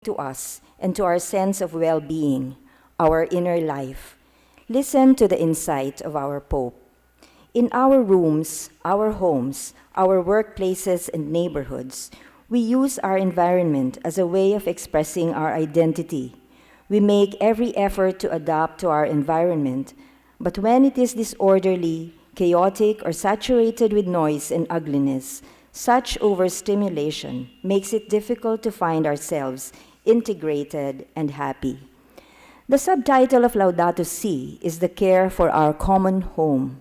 to us and to our sense of well-being, our inner life. Listen to the insight of our Pope. In our rooms, our homes, our workplaces and neighborhoods, we use our environment as a way of expressing our identity. We make every effort to adapt to our environment, but when it is disorderly, chaotic, or saturated with noise and ugliness, such overstimulation makes it difficult to find ourselves integrated and happy. The subtitle of Laudato Si is the care for our common home.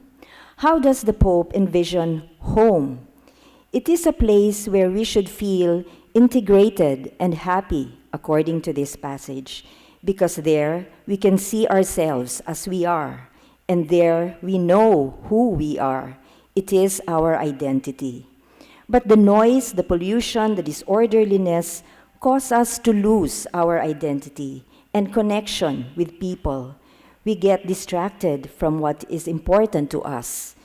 How does the Pope envision home? It is a place where we should feel integrated and happy, according to this passage, because there we can see ourselves as we are, and there we know who we are. It is our identity. But the noise, the pollution, the disorderliness cause us to lose our identity and connection with people. We get distracted from what is important to us.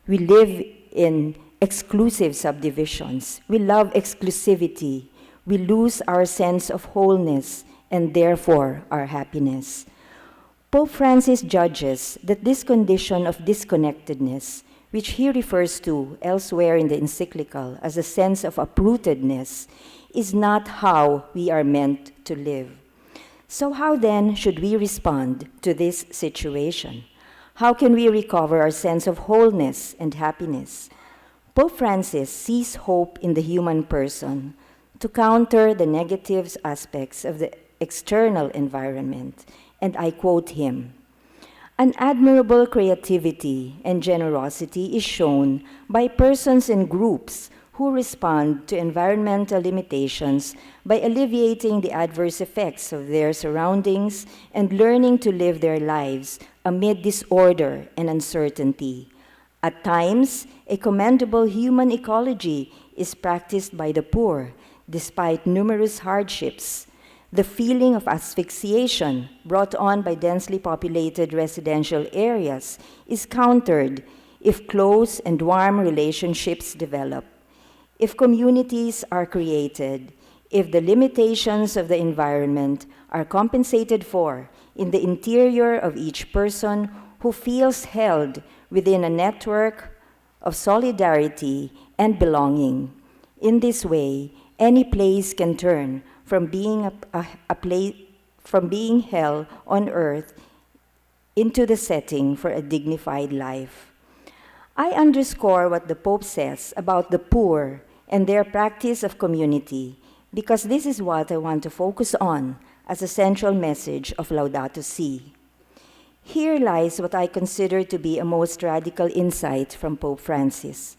We live in exclusive subdivisions. We love exclusivity. We lose our sense of wholeness and therefore our happiness. Pope Francis judges that this condition of disconnectedness, which he refers to elsewhere in the Encyclical as a sense of uprootedness, is not how we are meant to live. So how then should we respond to this situation? How can we recover our sense of wholeness and happiness? Pope Francis sees hope in the human person to counter the negative aspects of the external environment, and I quote him, "An admirable creativity and generosity is shown by persons and groups who respond to environmental limitations by alleviating the adverse effects of their surroundings and learning to live their lives amid disorder and uncertainty. At times, a commendable human ecology is practiced by the poor, despite numerous hardships. The feeling of asphyxiation brought on by densely populated residential areas is countered if close and warm relationships develop. If communities are created, if the limitations of the environment are compensated for in the interior of each person who feels held within a network of solidarity and belonging. In this way, any place can turn from being from being hell on earth into the setting for a dignified life." I underscore what the Pope says about the poor and their practice of community, because this is what I want to focus on as a central message of Laudato Si. Here lies what I consider to be a most radical insight from Pope Francis.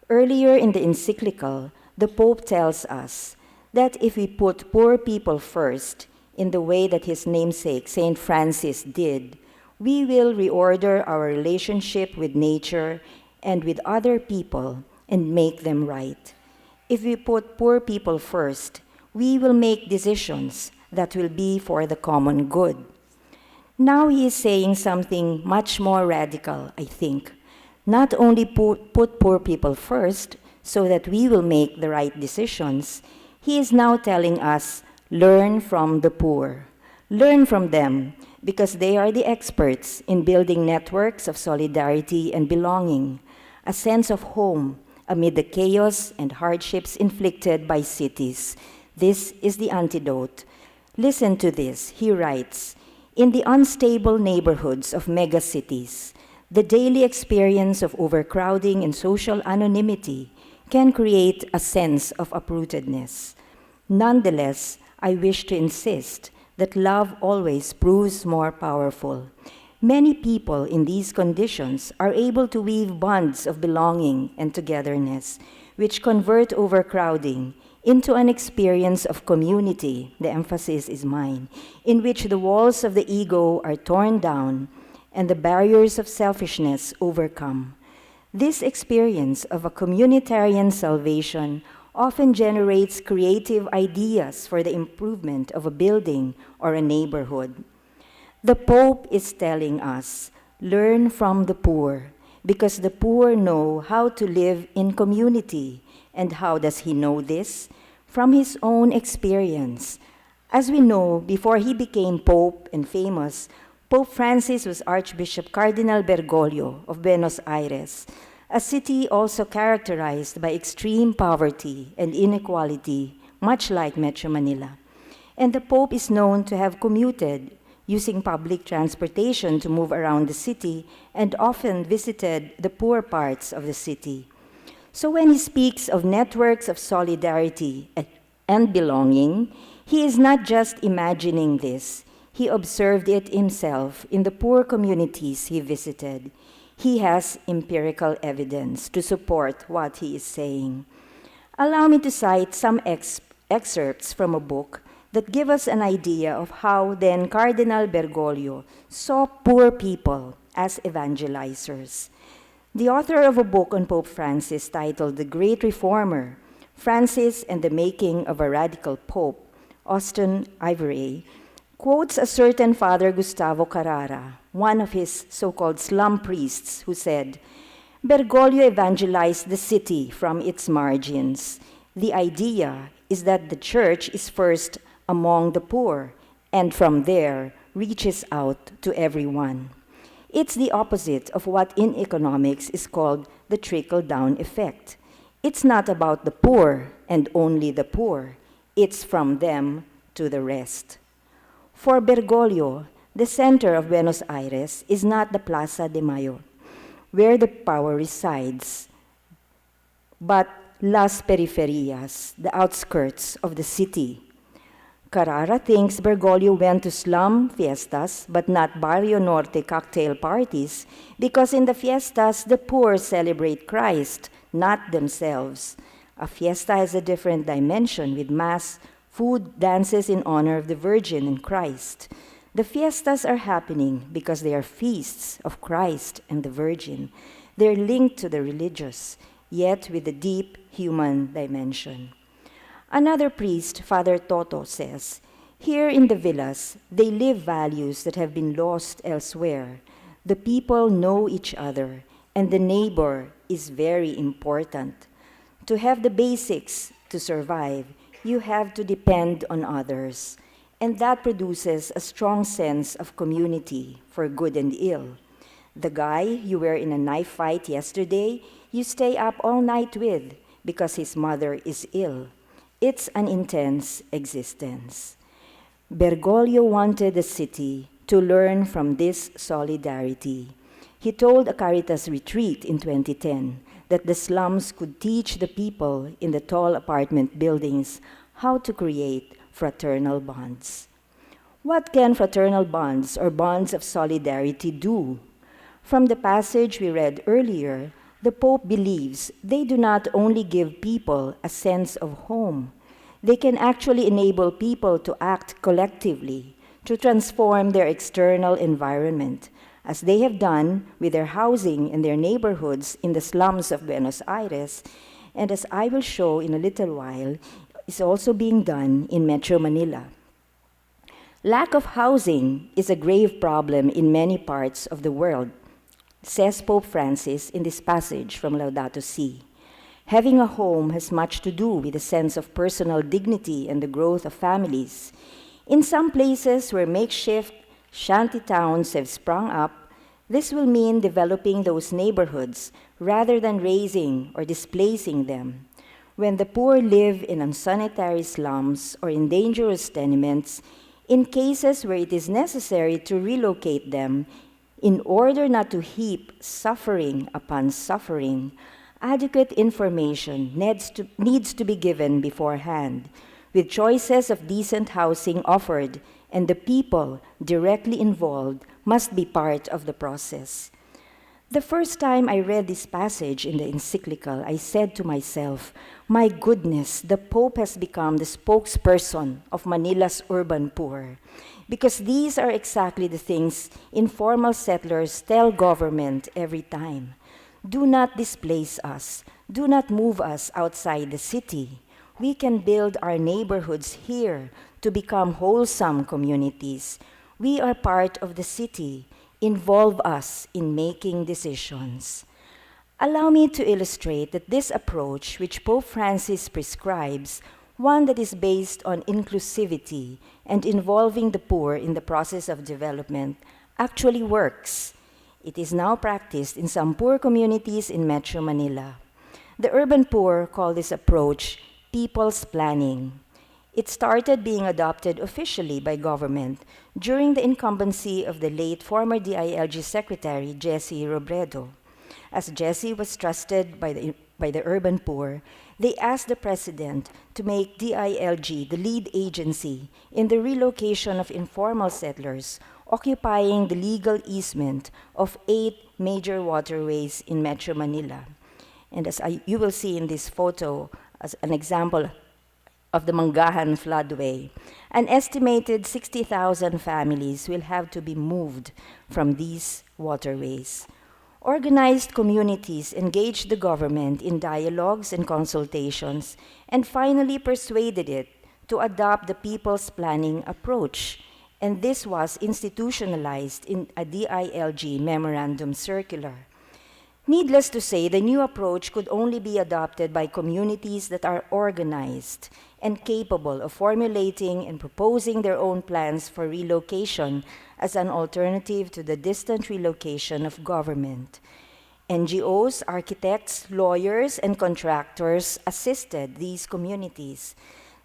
Earlier in the Encyclical, the Pope tells us that if we put poor people first, in the way that his namesake, Saint Francis, did, we will reorder our relationship with nature and with other people and make them right. If we put poor people first, we will make decisions that will be for the common good. Now he is saying something much more radical, I think. Not only put poor people first so that we will make the right decisions, he is now telling us, learn from the poor. Learn from them, because they are the experts in building networks of solidarity and belonging, a sense of home amid the chaos and hardships inflicted by cities. This is the antidote. Listen to this, he writes, "In the unstable neighborhoods of megacities, the daily experience of overcrowding and social anonymity can create a sense of uprootedness. Nonetheless, I wish to insist that love always proves more powerful. Many people in these conditions are able to weave bonds of belonging and togetherness, which convert overcrowding into an experience of community, the emphasis is mine, in which the walls of the ego are torn down and the barriers of selfishness overcome. This experience of a communitarian salvation often generates creative ideas for the improvement of a building or a neighborhood. The Pope is telling us, learn from the poor, because the poor know how to live in community. And how does he know this? From his own experience. As we know, before he became Pope and famous, Pope Francis was Archbishop Cardinal Bergoglio of Buenos Aires, a city also characterized by extreme poverty and inequality, much like Metro Manila. And the Pope is known to have commuted using public transportation to move around the city and often visited the poor parts of the city. So when he speaks of networks of solidarity and belonging, he is not just imagining this. He observed it himself in the poor communities he visited. He has empirical evidence to support what he is saying. Allow me to cite some excerpts from a book that give us an idea of how then Cardinal Bergoglio saw poor people as evangelizers. The author of a book on Pope Francis titled The Great Reformer, Francis and the Making of a Radical Pope, Austin Ivory, quotes a certain Father Gustavo Carrara, one of his so-called slum priests, who said, Bergoglio evangelized the city from its margins. The idea is that the church is first among the poor, and from there reaches out to everyone. It's the opposite of what in economics is called the trickle-down effect. It's not about the poor and only the poor. It's from them to the rest. For Bergoglio, the center of Buenos Aires is not the Plaza de Mayo, where the power resides, but las periferias, the outskirts of the city. Carrara thinks Bergoglio went to slum fiestas, but not Barrio Norte cocktail parties, because in the fiestas, the poor celebrate Christ, not themselves. A fiesta has a different dimension with mass, food, dances in honor of the Virgin and Christ. The fiestas are happening because they are feasts of Christ and the Virgin. They're linked to the religious, yet with a deep human dimension. Another priest, Father Toto, says, here in the villas, they live values that have been lost elsewhere. The people know each other, and the neighbor is very important. To have the basics to survive, you have to depend on others, and that produces a strong sense of community for good and ill. The guy you were in a knife fight yesterday, you stay up all night with because his mother is ill. It's an intense existence. Bergoglio wanted the city to learn from this solidarity. He told a Caritas retreat in 2010 that the slums could teach the people in the tall apartment buildings how to create fraternal bonds. What can fraternal bonds or bonds of solidarity do? From the passage we read earlier, the Pope believes they do not only give people a sense of home, they can actually enable people to act collectively, to transform their external environment, as they have done with their housing and their neighborhoods in the slums of Buenos Aires, and as I will show in a little while, is also being done in Metro Manila. Lack of housing is a grave problem in many parts of the world, says Pope Francis in this passage from Laudato Si. Having a home has much to do with a sense of personal dignity and the growth of families. In some places where makeshift shanty towns have sprung up, this will mean developing those neighborhoods rather than raising or displacing them. When the poor live in unsanitary slums or in dangerous tenements, in cases where it is necessary to relocate them, in order not to heap suffering upon suffering, adequate information needs to be given beforehand, with choices of decent housing offered, and the people directly involved must be part of the process. The first time I read this passage in the Encyclical, I said to myself, my goodness, the Pope has become the spokesperson of Manila's urban poor, because these are exactly the things informal settlers tell government every time. Do not displace us. Do not move us outside the city. We can build our neighborhoods here to become wholesome communities. We are part of the city. Involve us in making decisions. Allow me to illustrate that this approach, which Pope Francis prescribes, one that is based on inclusivity and involving the poor in the process of development, actually works. It is now practiced in some poor communities in Metro Manila. The urban poor call this approach people's planning. It started being adopted officially by government during the incumbency of the late former DILG Secretary, Jesse Robredo. As Jesse was trusted by the urban poor, they asked the president to make DILG the lead agency in the relocation of informal settlers occupying the legal easement of 8 major waterways in Metro Manila. And you will see in this photo, as an example of the Mangahan floodway, an estimated 60,000 families will have to be moved from these waterways. Organized communities engaged the government in dialogues and consultations and finally persuaded it to adopt the people's planning approach. And this was institutionalized in a DILG memorandum circular. Needless to say, the new approach could only be adopted by communities that are organized and capable of formulating and proposing their own plans for relocation as an alternative to the distant relocation of government. NGOs, architects, lawyers, and contractors assisted these communities.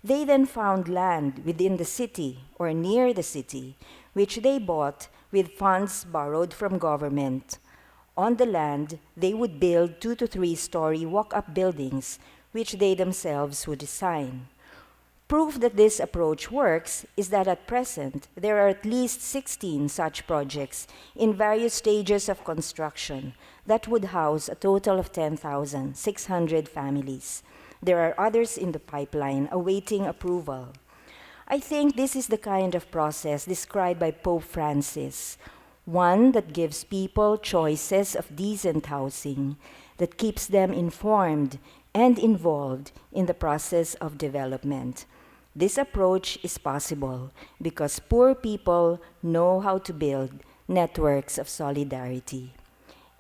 They then found land within the city or near the city, which they bought with funds borrowed from government. On the land, they would build 2 to 3 story walk-up buildings, which they themselves would design. Proof that this approach works is that at present, there are at least 16 such projects in various stages of construction that would house a total of 10,600 families. There are others in the pipeline awaiting approval. I think this is the kind of process described by Pope Francis, one that gives people choices of decent housing, that keeps them informed and involved in the process of development. This approach is possible because poor people know how to build networks of solidarity.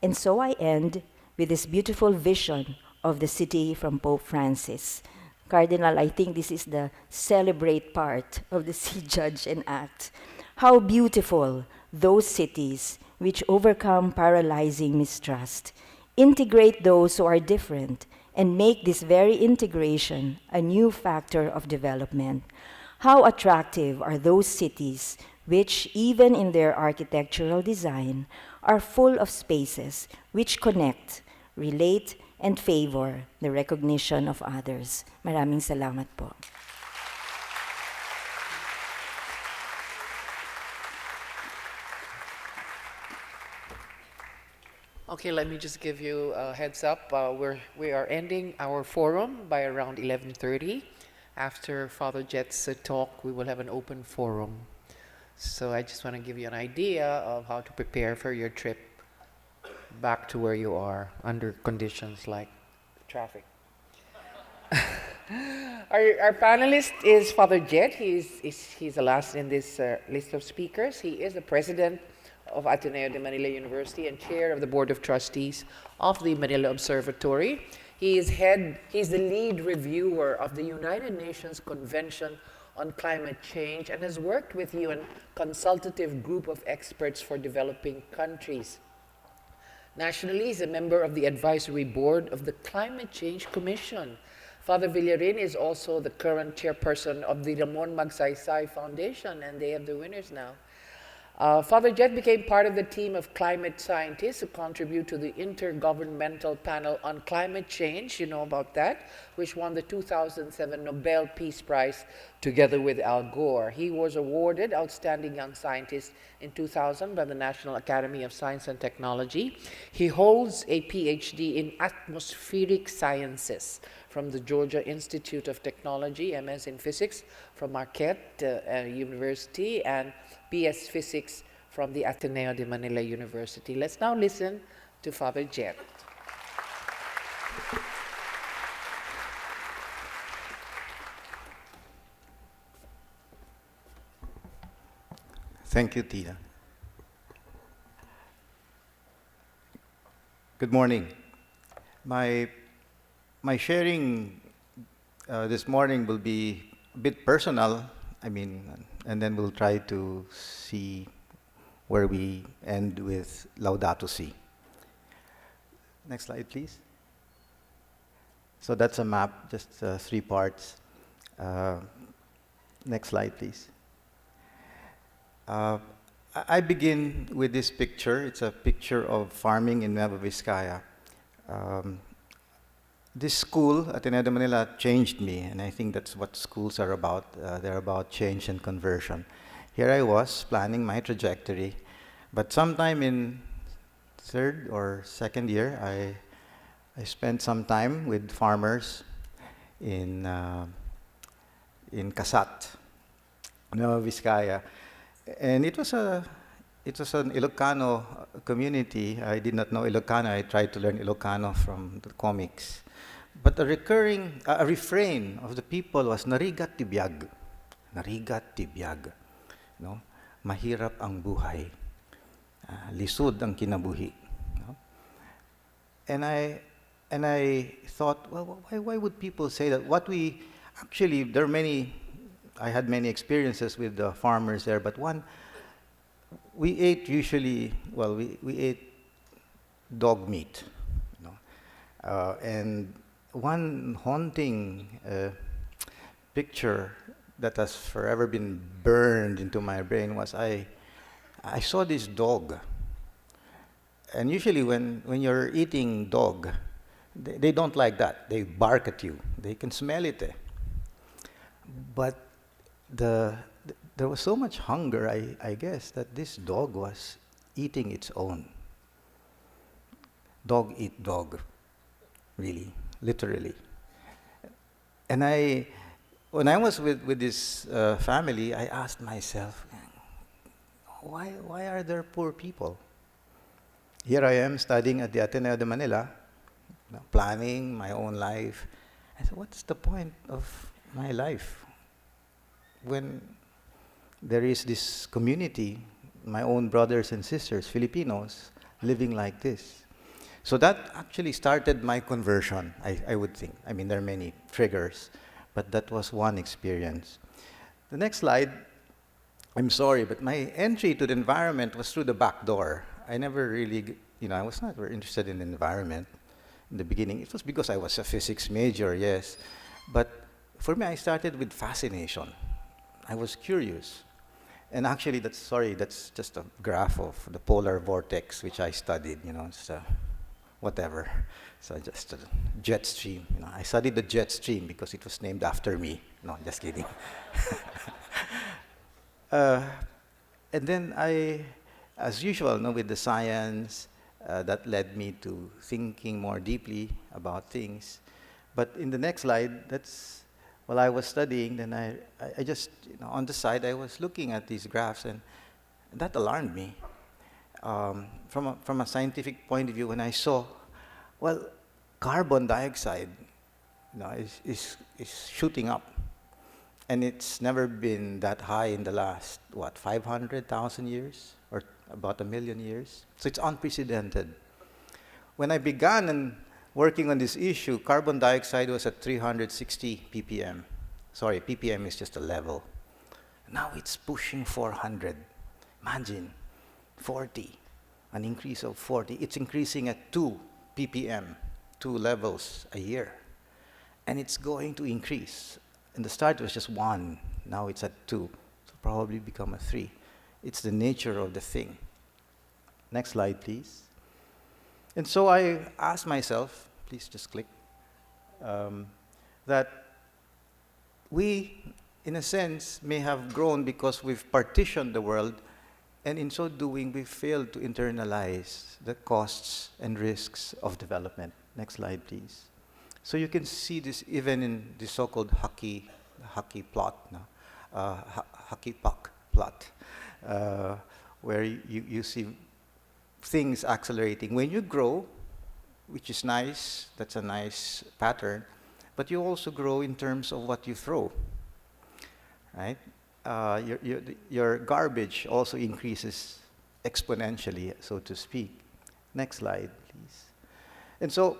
And so I end with this beautiful vision of the city from Pope Francis. Cardinal, I think this is the celebrate part of the See, Judge, and Act. How beautiful those cities which overcome paralyzing mistrust, integrate those who are different, and make this very integration a new factor of development. How attractive are those cities which, even in their architectural design, are full of spaces which connect, relate, and favor the recognition of others. Maraming salamat po. Okay, let me just give you a heads up. We are ending our forum by around 11:30. After Father Jet's talk, we will have an open forum. So I just want to give you an idea of how to prepare for your trip back to where you are under conditions like traffic. Our panelist is Father Jet. He's the last in this list of speakers. He is the president of Ateneo de Manila University and chair of the board of trustees of the Manila Observatory. He's the lead reviewer of the United Nations Convention on Climate Change and has worked with UN consultative group of experts for developing countries. Nationally, he's a member of the advisory board of the Climate Change Commission. Father Villarin is also the current chairperson of the Ramon Magsaysay Foundation, and they have the winners now. Father Jet became part of the team of climate scientists who contribute to the Intergovernmental Panel on Climate Change, you know about that, which won the 2007 Nobel Peace Prize together with Al Gore. He was awarded Outstanding Young Scientist in 2000 by the National Academy of Science and Technology. He holds a PhD in Atmospheric Sciences from the Georgia Institute of Technology, MS in Physics from Marquette University, and BS Physics from the Ateneo de Manila University. Let's now listen to Father Jet. Thank you, Tia. Good morning. My sharing This morning will be a bit personal, and then we'll try to see where we end with Laudato Si. Next slide, please. So that's a map, just 3 parts. Next slide, please. I begin with this picture. It's a picture of farming in Nueva Vizcaya. This school, Ateneo de Manila, changed me, and I think that's what schools are about. They're about change and conversion. Here I was planning my trajectory, but sometime in 3rd or 2nd year, I spent some time with farmers in Casat, Nueva Vizcaya, and it was an Ilocano community. I did not know Ilocano. I tried to learn Ilocano from the comics. But a refrain of the people was narigat tibiyag. Narigat tibiyag. No? Mahirap ang buhay. Lisod ang kinabuhi. No? And I thought, well, why would people say that? There are many, I had many experiences with the farmers there, but we ate we ate dog meat. You know? And one haunting picture that has forever been burned into my brain was I saw this dog. And usually when you're eating dog, they don't like that. They bark at you. They can smell it. But there was so much hunger, I guess, that this dog was eating its own. Dog eat dog, really, literally. And when I was with this family, I asked myself, why are there poor people? Here I am studying at the Ateneo de Manila, planning my own life. I said, what's the point of my life when there is this community, my own brothers and sisters, Filipinos, living like this? So that actually started my conversion, I would think. I mean, there are many triggers, but that was one experience. The next slide, I'm sorry, but my entry to the environment was through the back door. I never really, I was not very interested in the environment in the beginning. It was because I was a physics major, yes. But for me, I started with fascination. I was curious. And actually, that's just a graph of the polar vortex, which I studied, it's whatever. So just a jet stream. I studied the jet stream because it was named after me. No, just kidding. And then as usual, with the science, that led me to thinking more deeply about things. But in the next slide, while I was studying, then I just, on the side, I was looking at these graphs, and that alarmed me. From a scientific point of view, when I saw, carbon dioxide, is shooting up. And it's never been that high in the last, 500,000 years? Or about 1 million years? So it's unprecedented. When I began working on this issue, carbon dioxide was at 360 ppm. Sorry, ppm is just a level. Now it's pushing 400. Imagine, 40, an increase of 40. It's increasing at 2 ppm, 2 levels a year. And it's going to increase. In the start, it was just 1. Now it's at 2. So probably become a 3. It's the nature of the thing. Next slide, please. And so I asked myself, please just click, that we, in a sense, may have grown because we've partitioned the world, and in so doing, we've failed to internalize the costs and risks of development. Next slide, please. So you can see this even in the so-called hockey plot, hockey puck plot, where you see things accelerating. When you grow, which is nice, that's a nice pattern, but you also grow in terms of what you throw, right? Your garbage also increases exponentially, so to speak. Next slide, please. And so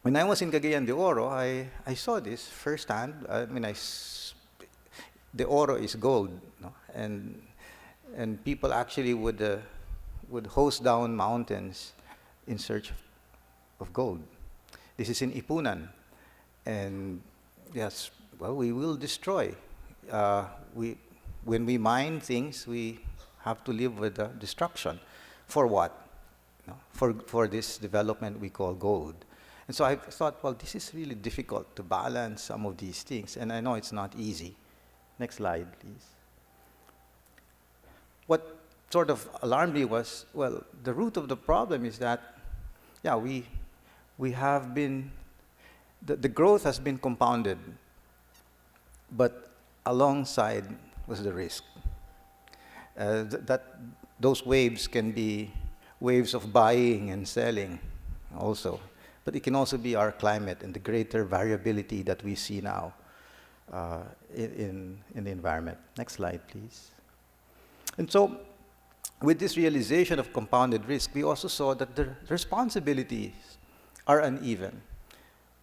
when I was in Cagayan de Oro, I saw this firsthand. I mean, the oro is gold, no? And people actually would hose down mountains in search of gold. This is in Ipunan, and yes, well, we will destroy. When we mine things, we have to live with the destruction. For what? No? For this development we call gold. And so I thought, well, this is really difficult to balance some of these things, and I know it's not easy. Next slide, please. What sort of alarmed me was, well, the root of the problem is that, yeah, we have been, the growth has been compounded, but alongside was the risk. Those waves can be waves of buying and selling also. But it can also be our climate and the greater variability that we see now in the environment. Next slide, please. And so, with this realization of compounded risk, we also saw that the responsibilities are uneven.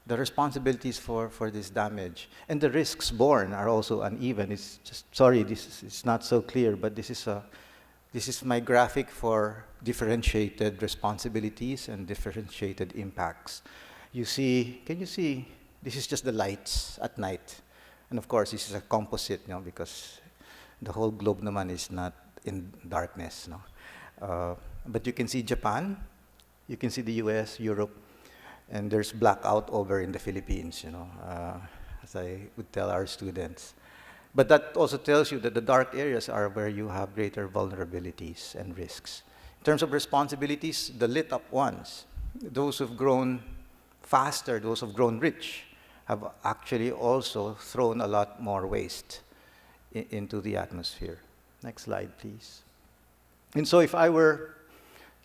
The responsibilities for this damage and the risks borne are also uneven. It's just, sorry, it's not so clear, but this is my graphic for differentiated responsibilities and differentiated impacts. You see, can you see, this is just the lights at night. And of course, this is a composite, because the whole globe naman is not in darkness. But you can see Japan, you can see the US, Europe, and there's blackout over in the Philippines, as I would tell our students. But that also tells you that the dark areas are where you have greater vulnerabilities and risks. In terms of responsibilities, the lit up ones, those who've grown faster, those who've grown rich, have actually also thrown a lot more waste into the atmosphere. Next slide, please. And so if I were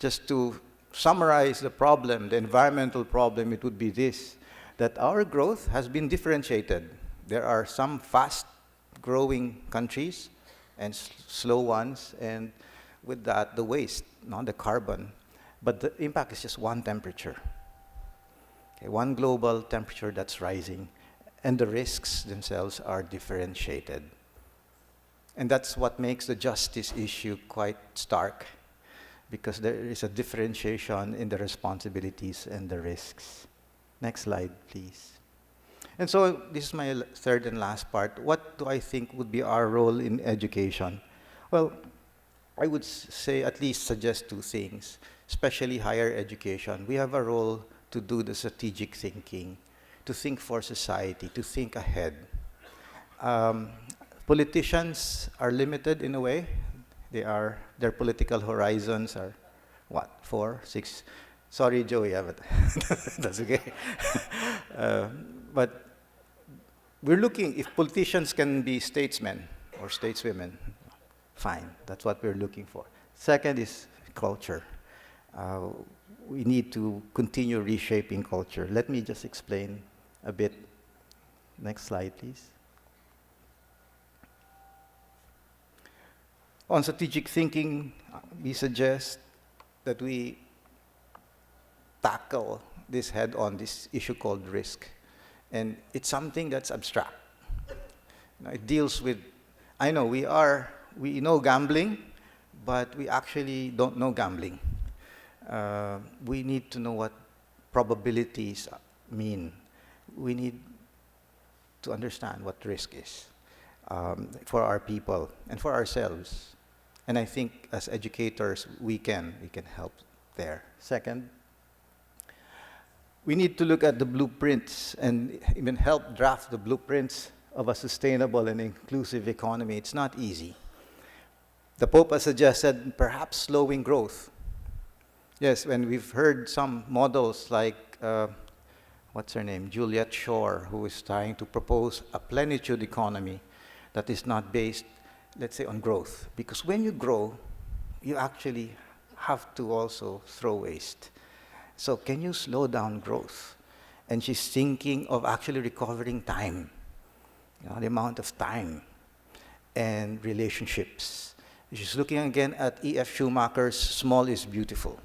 just to summarize the problem, the environmental problem, it would be this, that our growth has been differentiated. There are some fast-growing countries and slow ones, and with that, the waste, the carbon. But the impact is just one temperature. Okay, one global temperature that's rising, and the risks themselves are differentiated. And that's what makes the justice issue quite stark, because there is a differentiation in the responsibilities and the risks. Next slide, please. And so this is my third and last part. What do I think would be our role in education? Well, I would say at least suggest two things, especially higher education. We have a role to do the strategic thinking, to think for society, to think ahead. Politicians are limited in a way. Their political horizons are, what, 4, 6? Sorry, Joey, but that's okay. But we're looking, if politicians can be statesmen or stateswomen, fine, that's what we're looking for. Second is culture. We need to continue reshaping culture. Let me just explain a bit. Next slide, please. On strategic thinking, we suggest that we tackle this head-on, this issue called risk. And it's something that's abstract. It deals with, I know we know gambling, but we actually don't know gambling. We need to know what probabilities mean. We need to understand what risk is for our people and for ourselves. And I think as educators, we can help there. Second, we need to look at the blueprints and even help draft the blueprints of a sustainable and inclusive economy. It's not easy. The Pope has suggested perhaps slowing growth. Yes, when we've heard some models like, what's her name, Juliet Shore, who is trying to propose a plenitude economy that is not based, let's say, on growth. Because when you grow, you actually have to also throw waste. So can you slow down growth? And she's thinking of actually recovering time, the amount of time and relationships. She's looking again at E.F. Schumacher's Small is Beautiful.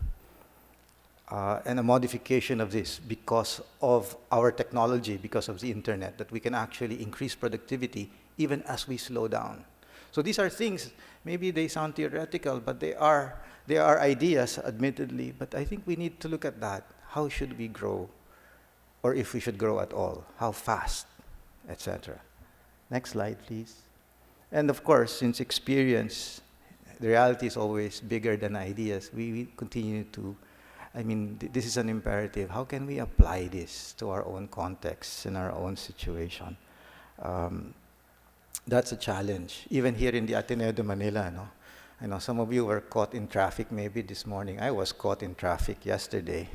and a modification of this because of our technology, because of the internet, that we can actually increase productivity even as we slow down. So these are things, maybe they sound theoretical, but they are ideas, admittedly, but I think we need to look at that. How should we grow? Or if we should grow at all, how fast, etc. Next slide, please. And of course, since experience, the reality is always bigger than ideas, we continue to, this is an imperative. How can we apply this to our own context and our own situation? That's a challenge. Even here in the Ateneo de Manila, no? I know some of you were caught in traffic maybe this morning. I was caught in traffic yesterday.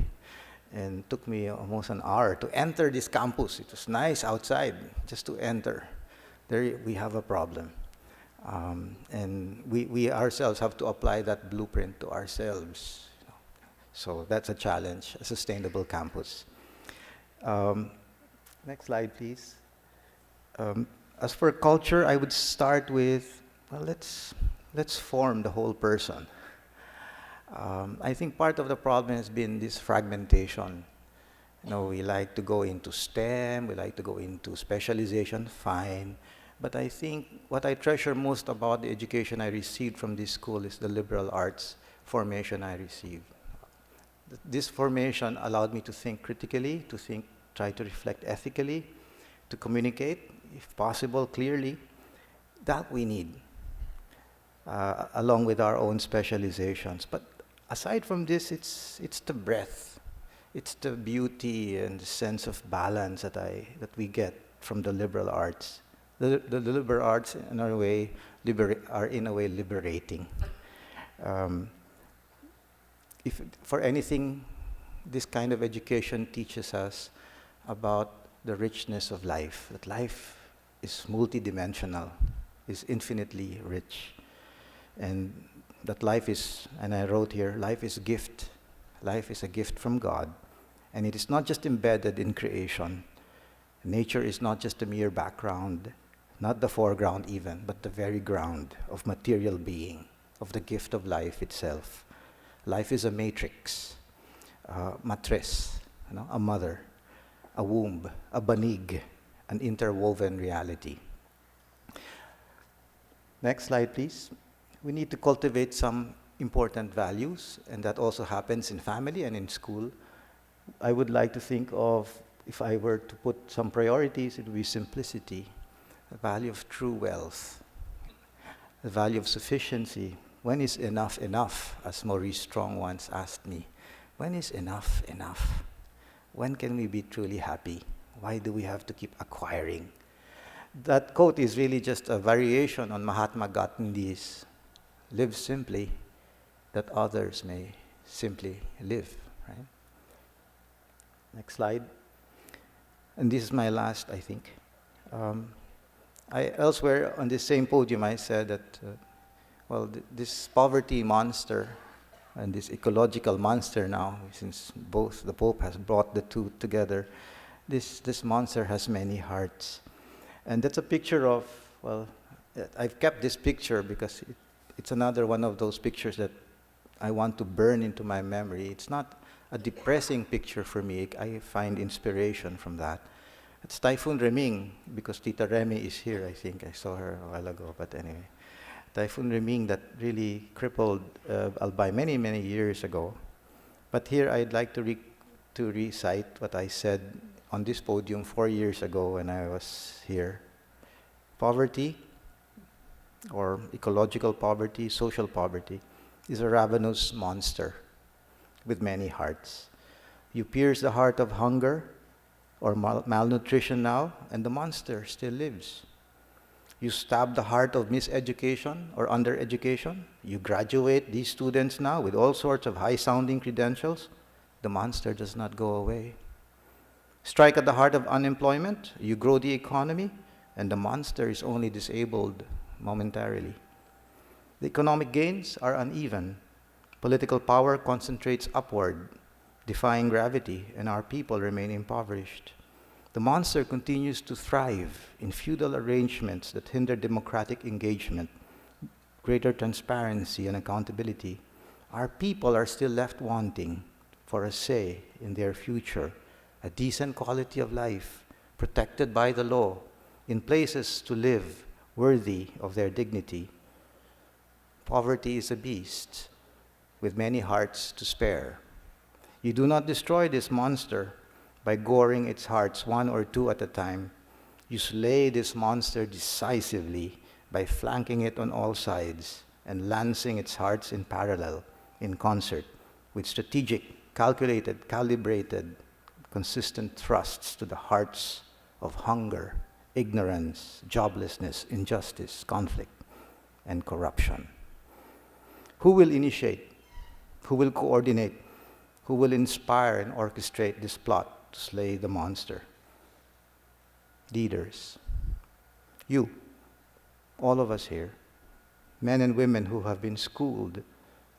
And it took me almost an hour to enter this campus. It was nice outside, just to enter. There we have a problem. And we ourselves have to apply that blueprint to ourselves. So that's a challenge, a sustainable campus. Next slide, please. As for culture, I would start with, well, let's form the whole person. I think part of the problem has been this fragmentation. We like to go into STEM, we like to go into specialization, fine. But I think what I treasure most about the education I received from this school is the liberal arts formation I received. This formation allowed me to think critically, try to reflect ethically, to communicate, if possible, clearly. That we need, along with our own specializations. But aside from this, it's the breadth, it's the beauty and the sense of balance that we get from the liberal arts. The liberal arts, in our way, are in a way liberating. If for anything, this kind of education teaches us about the richness of life. That life is multidimensional, is infinitely rich, and that life is, and I wrote here, life is a gift. Life is a gift from God, and it is not just embedded in creation. Nature is not just a mere background, not the foreground even, but the very ground of material being, of the gift of life itself. Life is a matrix, matres, a mother, a womb, a banig, an interwoven reality. Next slide, please. We need to cultivate some important values, and that also happens in family and in school. I would like to think of, if I were to put some priorities, it would be simplicity, the value of true wealth, the value of sufficiency. When is enough enough, as Maurice Strong once asked me? When is enough enough? When can we be truly happy? Why do we have to keep acquiring? That quote is really just a variation on Mahatma Gandhi's live simply, that others may simply live, right? Next slide. And this is my last, I think. Elsewhere on this same podium, I said that, this poverty monster and this ecological monster now, since both the Pope has brought the two together, this monster has many hearts. And that's a picture of, I've kept this picture because it's another one of those pictures that I want to burn into my memory. It's not a depressing picture for me. I find inspiration from that. It's Typhoon Reming, because Tita Remy is here, I think. I saw her a while ago, but anyway. Typhoon Reming that really crippled Albay many, many years ago. But here I'd like to recite what I said on this podium 4 years ago when I was here. Poverty, or ecological poverty, social poverty, is a ravenous monster with many hearts. You pierce the heart of hunger or malnutrition now, and the monster still lives. You stab the heart of miseducation or undereducation. You graduate these students now with all sorts of high-sounding credentials. The monster does not go away. Strike at the heart of unemployment. You grow the economy, and the monster is only disabled momentarily. The economic gains are uneven. Political power concentrates upward, defying gravity, and our people remain impoverished. The monster continues to thrive in feudal arrangements that hinder democratic engagement, greater transparency and accountability. Our people are still left wanting, for a say in their future, a decent quality of life, protected by the law, in places to live worthy of their dignity. Poverty is a beast with many hearts to spare. You do not destroy this monster by goring its hearts one or two at a time. You slay this monster decisively by flanking it on all sides and lancing its hearts in parallel, in concert, with strategic, calculated, calibrated, consistent thrusts to the hearts of hunger, ignorance, joblessness, injustice, conflict, and corruption. Who will initiate? Who will coordinate? Who will inspire and orchestrate this plot to slay the monster? Leaders. You, all of us here, men and women who have been schooled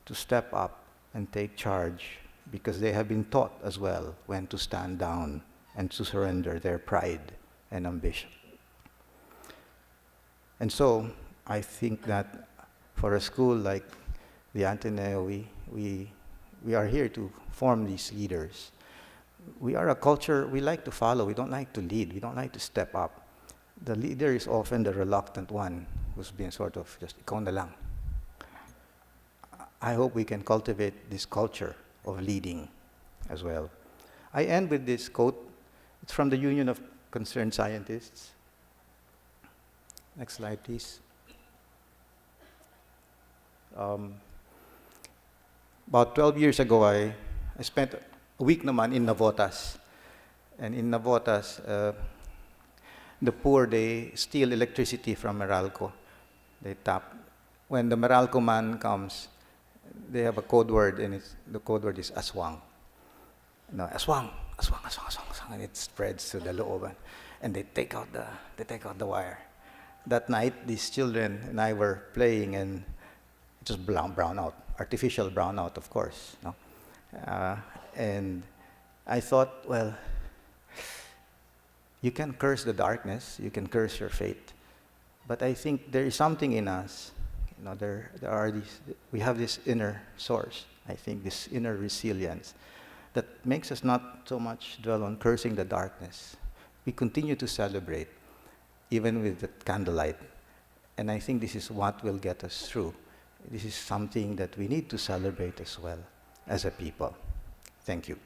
to step up and take charge because they have been taught as well when to stand down and to surrender their pride and ambition. And so, I think that for a school like the Ateneo, we are here to form these leaders. We are a culture, we like to follow, we don't like to lead, we don't like to step up. The leader is often the reluctant one who's been sort of just, ikaw na lang. I hope we can cultivate this culture of leading as well. I end with this quote. It's from the Union of Concerned Scientists. Next slide, please. About 12 years ago, I spent a week naman in Navotas. And in Navotas, the poor, they steal electricity from Meralco. They tap. When the Meralco man comes, they have a code word, and the code word is aswang. No, aswang, aswang, aswang, aswang, aswang, and it spreads to the looban. And they take out the wire. That night, these children and I were playing, and it just brown out, artificial brownout, of course. No? And I thought, well, you can curse the darkness, you can curse your fate, but I think there is something in us. You know, there are these. We have this inner source. I think this inner resilience that makes us not so much dwell on cursing the darkness. We continue to celebrate, even with the candlelight, and I think this is what will get us through. This is something that we need to celebrate as well as a people. Thank you.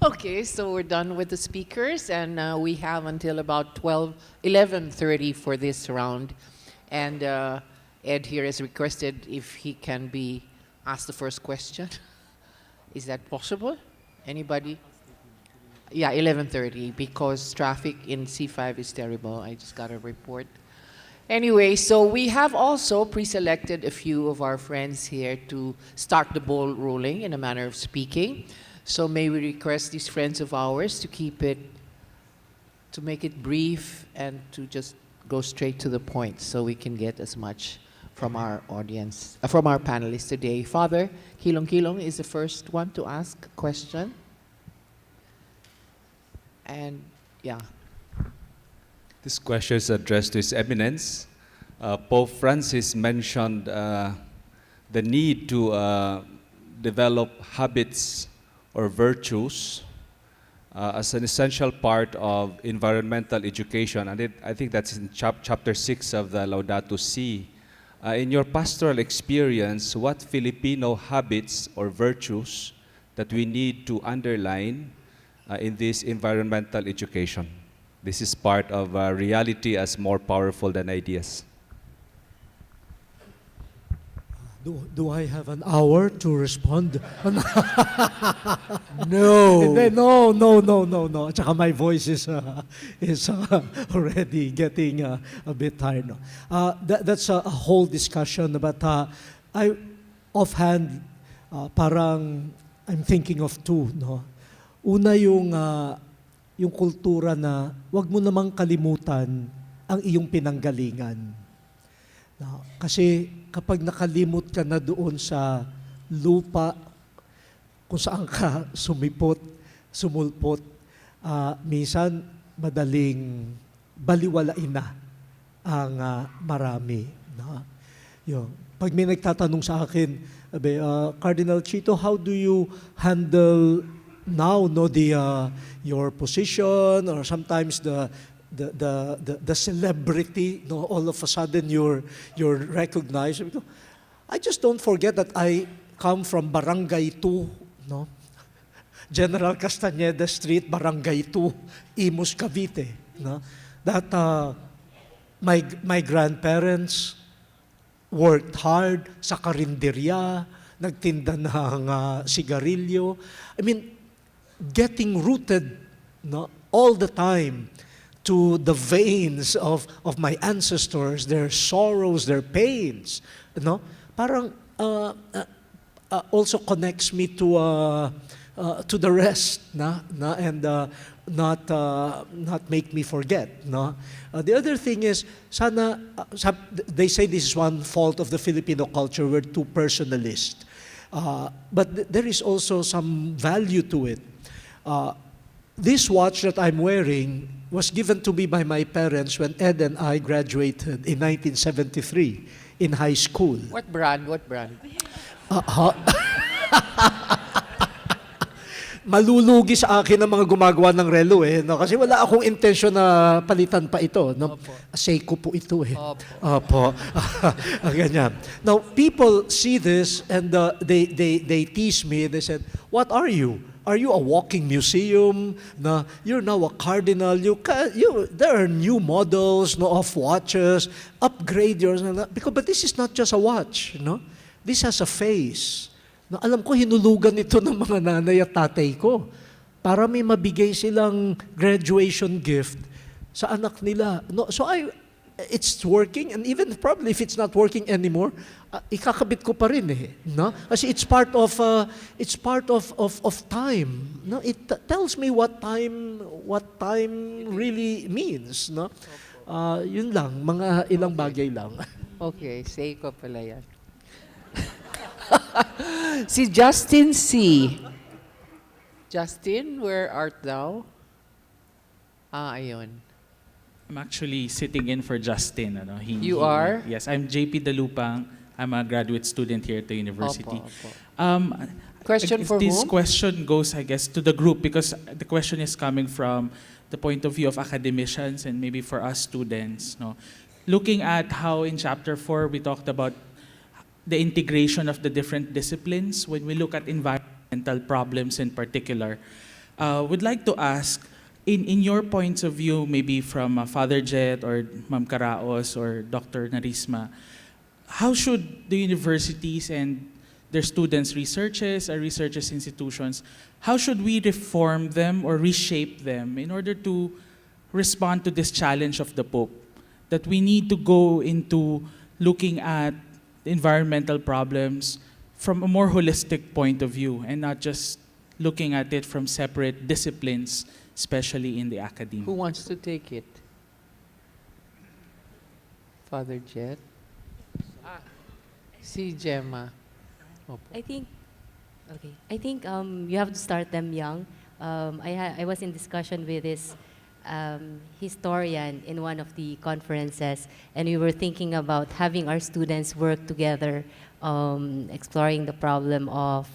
Okay, so we're done with the speakers, and we have until about 11:30 for this round. And Ed here has requested if he can be asked the first question. Is that possible? Anybody? Yeah, 11:30, because traffic in C5 is terrible. I just got a report. Anyway, so we have also pre-selected a few of our friends here to start the ball rolling, in a manner of speaking. So may we request these friends of ours to make it brief and to just go straight to the point so we can get as much from our audience, from our panelists today. Father Kilong Kilong is the first one to ask a question. And yeah. This question is addressed to His Eminence. Pope Francis mentioned the need to develop habits or virtues as an essential part of environmental education. And I think that's in chapter 6 of the Laudato Si. In your pastoral experience, what Filipino habits or virtues that we need to underline in this environmental education? This is part of reality as more powerful than ideas. Do I have an hour to respond? No. Hindi, no. At saka my voice is already getting a bit tired. No. That's a whole discussion, but I offhand parang I'm thinking of two. No? Una yung kultura na wag mo namang kalimutan ang iyong pinanggalingan. No? Kasi kapag nakalimot ka na doon sa lupa, kung saan ka sumulpot, minsan madaling baliwalain na ang marami. No? Yun. Pag may nagtatanong sa akin, Cardinal Chito, how do you handle now your position, or sometimes the celebrity, no, all of a sudden you're recognized? I just don't forget that I come from Barangay 2, no? General Castañeda Street, Barangay 2, Imus, Cavite. No? That my grandparents worked hard sa karinderya, nagtinda ng sigarilyo. I mean, getting rooted, no, all the time to the veins of my ancestors, their sorrows, their pains. No? Parang also connects me to the rest, and not make me forget. No? The other thing is, they say this is one fault of the Filipino culture, we're too personalist. But there is also some value to it. This watch that I'm wearing was given to me by my parents when Ed and I graduated in 1973 in high school. What brand? What brand? Malulugi sa akin ang mga gumagawa ng relo no? Kasi wala akong intensyon na palitan pa ito, no? Seiko po ito Opo. Ganyan. Now, people see this and they tease me. They said, "What are you? Are you a walking museum? Na you're now a cardinal. There are new models, no, of watches. Upgrade yours, but this is not just a watch, no? This has a face." No, alam ko, hinulugan ito ng mga nanay at tatay ko para may mabigay silang graduation gift sa anak nila. No, so it's working, and even probably if it's not working anymore, ikakabit ko pa rin no? Kasi it's part of time. No, it tells me what time really means. No, yun lang, mga ilang bagay lang. Okay, Seiko pala yan. Si Justin C. Justin, where art thou? Ayun. I'm actually sitting in for Justin. You are? Yes, I'm JP Dalupang. I'm a graduate student here at the university. Opo. If Question for this whom? question goes, I guess, to the group, because the question is coming from the point of view of academicians and maybe for us students. No? Looking at how in Chapter 4 we talked about the integration of the different disciplines, when we look at environmental problems in particular, would like to ask, in your points of view, maybe from Father Jet or Ma'am Karaos or Dr. Narisma, how should the universities and their students, researchers institutions, how should we reform them or reshape them in order to respond to this challenge of the Pope? That we need to go into looking at environmental problems from a more holistic point of view and not just looking at it from separate disciplines, especially in the academia. Who wants to take it? Father Jet? Si Gemma. Opo. I think you have to start them young. I was in discussion with this historian in one of the conferences, and we were thinking about having our students work together, exploring the problem of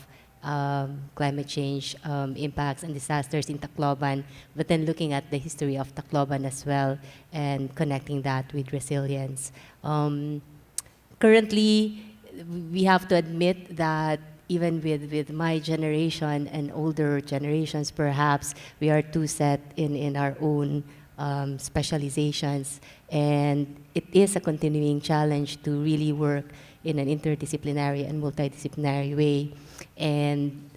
climate change impacts and disasters in Tacloban, but then looking at the history of Tacloban as well and connecting that with resilience. Currently, we have to admit that even with my generation and older generations, perhaps, we are too set in our own specializations. And it is a continuing challenge to really work in an interdisciplinary and multidisciplinary way. And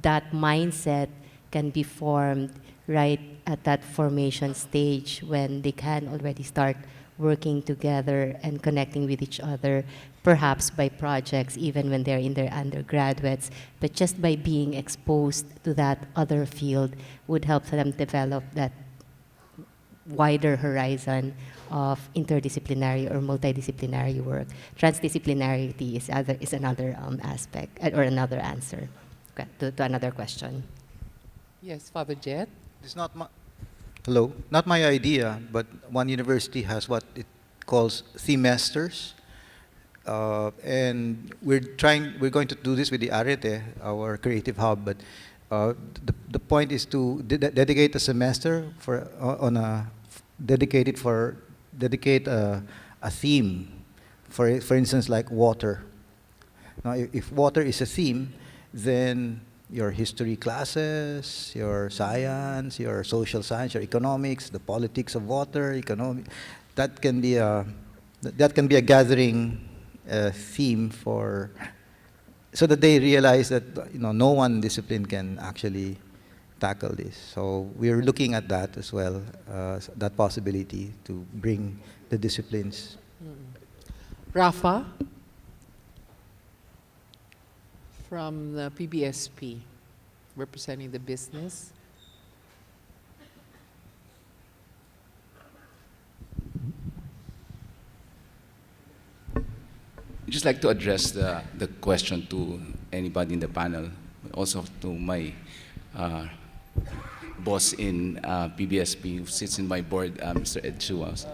that mindset can be formed right at that formation stage when they can already start working together and connecting with each other, perhaps by projects, even when they're in their undergraduates, but just by being exposed to that other field would help them develop that wider horizon of interdisciplinary or multidisciplinary work. Transdisciplinarity is another aspect or another answer to another question. Yes, Father Jet. It's not my, hello, not my idea, but one university has what it calls themesters. And we're going to do this with the Arete, our creative hub, but the point is to dedicate a semester for dedicate a theme, for instance, like water. Now, if water is a theme, then your history classes, your science, your social science, your economics, the politics of water, that can be a gathering theme so that they realize that no one discipline can actually tackle this. So we're looking at that as well, that possibility to bring the disciplines. Rafa from the PBSP, representing the business. I'd just like to address the question to anybody in the panel, also to my boss in PBSP, who sits in my board, Mr. Ed Chua.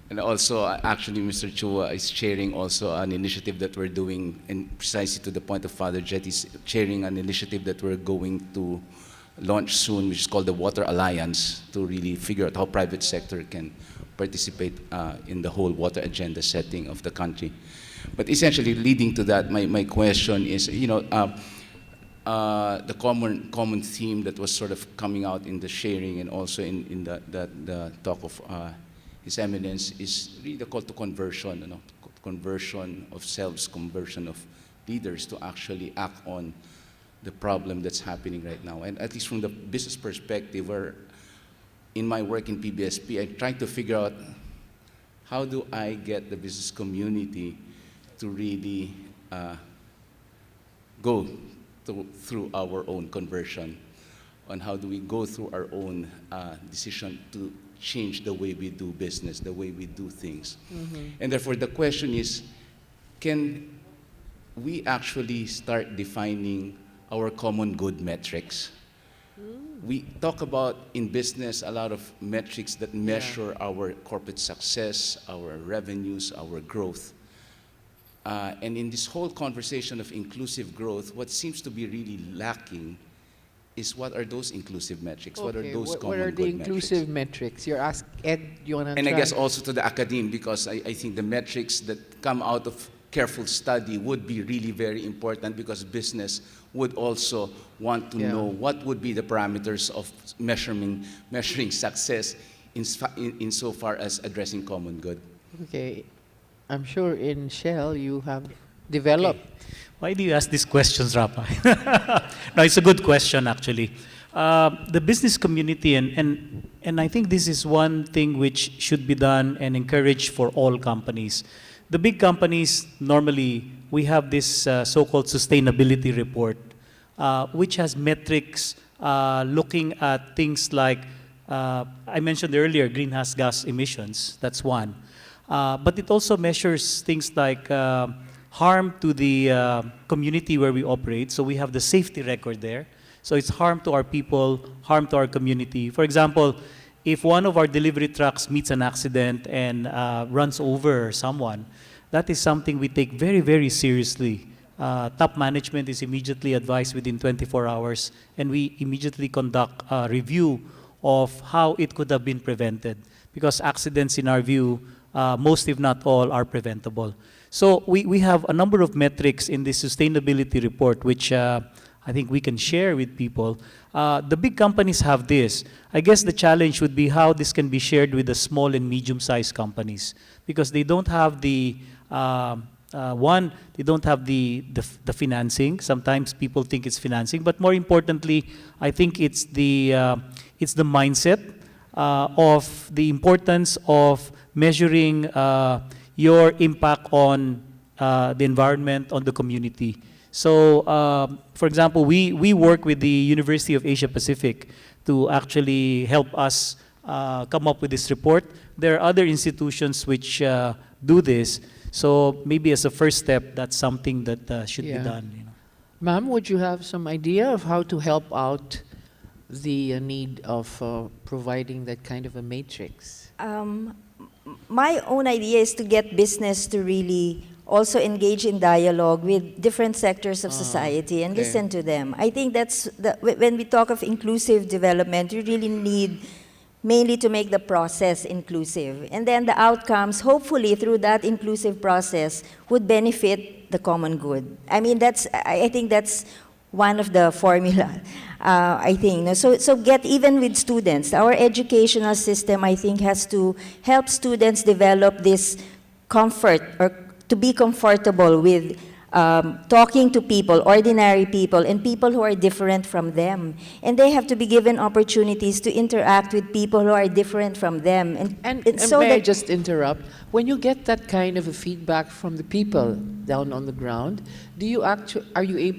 And also, actually, Mr. Chua is chairing also an initiative that we're doing, and precisely to the point of Father Jet, is chairing an initiative that we're going to launch soon, which is called the Water Alliance, to really figure out how private sector can participate in the whole water agenda setting of the country. But essentially, leading to that, my question is, the common theme that was sort of coming out in the sharing and also in the talk of His Eminence is really the call to conversion, conversion of selves, conversion of leaders to actually act on the problem that's happening right now. And at least from the business perspective, where in my work in PBSP, I try to figure out how do I get the business community to really go through our own conversion, on how do we go through our own decision to change the way we do business, the way we do things. And therefore the question is, can we actually start defining our common good metrics? We talk about in business a lot of metrics that measure our corporate success, our revenues, our growth. And in this whole conversation of inclusive growth, what seems to be really lacking is what are those inclusive metrics? What are those common what are the good inclusive metrics? You're asking, Ed, you want to And I guess also to the academe, because I think the metrics that come out of careful study would be really very important, because business would also want to know what would be the parameters of measuring success insofar as addressing common good. Okay. I'm sure in Shell you have developed. Okay. Why do you ask these questions, Rapa? No, it's a good question, actually. The business community, and I think this is one thing which should be done and encouraged for all companies. The big companies, normally, we have this so-called sustainability report, which has metrics looking at things like, I mentioned earlier, greenhouse gas emissions. That's one. But it also measures things like harm to the community where we operate. So we have the safety record there. So it's harm to our people, harm to our community. For example, if one of our delivery trucks meets an accident and runs over someone, that is something we take very, very seriously. Top management is immediately advised within 24 hours, and we immediately conduct a review of how it could have been prevented. Because accidents, in our view, most if not all, are preventable. So we have a number of metrics in this sustainability report, which I think we can share with people. The big companies have this. I guess the challenge would be how this can be shared with the small and medium-sized companies, because they don't have the they don't have the financing. Sometimes people think it's financing, but more importantly, I think it's the mindset of the importance of measuring your impact on the environment, on the community. So, for example, we work with the University of Asia Pacific to actually help us come up with this report. There are other institutions which do this. So maybe as a first step, that's something that should be Yeah. done. You know. Ma'am, would you have some idea of how to help out the need of providing that kind of a matrix? My own idea is to get business to really also engage in dialogue with different sectors of society and okay. listen to them. I think when we talk of inclusive development, you really need mainly to make the process inclusive. And then the outcomes, hopefully through that inclusive process, would benefit the common good. I mean, I think that's one of the formula, I think. No? So get even with students. Our educational system, I think, has to help students develop this comfort or to be comfortable with talking to people, ordinary people, and people who are different from them. And they have to be given opportunities to interact with people who are different from them. And so may I that just interrupt? When you get that kind of a feedback from the people down on the ground, are you able